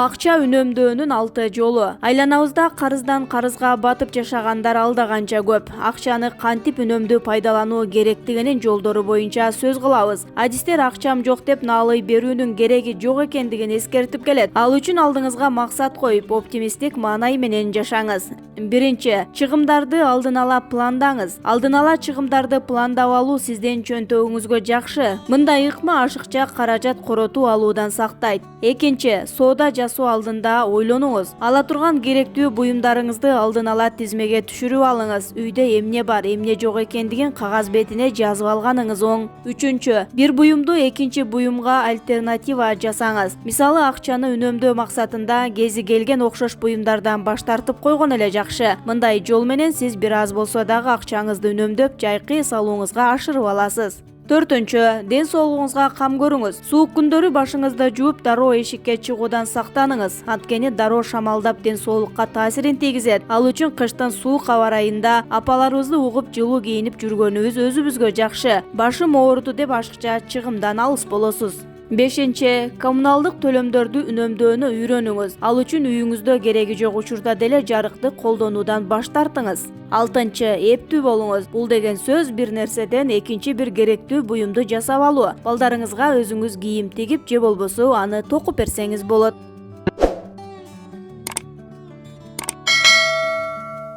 Акча үнөмдөөнүн 6 жолу. Айланабызда карыздан карызга батып жашагандар алда канча көп. Акчаны кантип үнөмдүү пайдалануу керектигинин жолдору боюнча сөз кылабыз. Адистер акчам жок деп наалый берүүнүн кереги жок экендигин эскертип келет. Ал үчүн алдыңызга максат коюп, оптимисттик маанай менен жашаңыз. Биринчи, чыгымдарды алдын ала пландаңыз. Алдын ала чыгымдарды пландап алуу сиздин чөнтөгүңүзгө жакшы. Мындай ыкма ашыкча каражат коротуп алуудан сактайт. Экинчи, соода жасоо алдында ойлонуңуз. Ала турган керектүү буюмдарыңызды алдын ала тизмеге түшүрүп алыңыз. Үйдө эмне бар, эмне жок экендигин кагаз бетине жазып алганыңыз оң. Үчүнчү, бир буюмду экинчи буюмга альтернатива жасаңыз. Мисалы, акчаны үнөмдөө максатында кези келген окшош буюмдардан баш тартып койгон эле жакшы. Мындай жол менен сиз бир аз болсо дагы акчаңызды үнөмдөп, жайкы эс алууңузга ашырып аласыз. Төртүнчү, ден соолугуңузга кам көрүңүз. Суук күндөрү башыңызды жууп, дароо эшикке чыгуудан сактаныңыз. Анткени дароо шамалдап ден соолукка таасирин тийгизет. Ал үчүн кыштын суук аба ырайында апаларыбызды угуп жылуу кийинип жүргөнүбүз өзүбүзгө жакшы. Башым ооруту деп ашыкча чыгымдан алыс болосуз. Бешинчи, коммуналдык төлөмдөрдү үнөмдөөнү үйрөнүңүз. Ал үчүн үйүңүздө кереги жок учурда деле жарыкты колдонуудан баш тартыңыз. Алтынчы, эптүү болуңуз. Бул деген сөз бир нерседен экинчи бир керектүү буюмду жасап алуу. Балдарыңызга өзүңүз кийим тигип же болбосо аны токуп берсеңиз болот.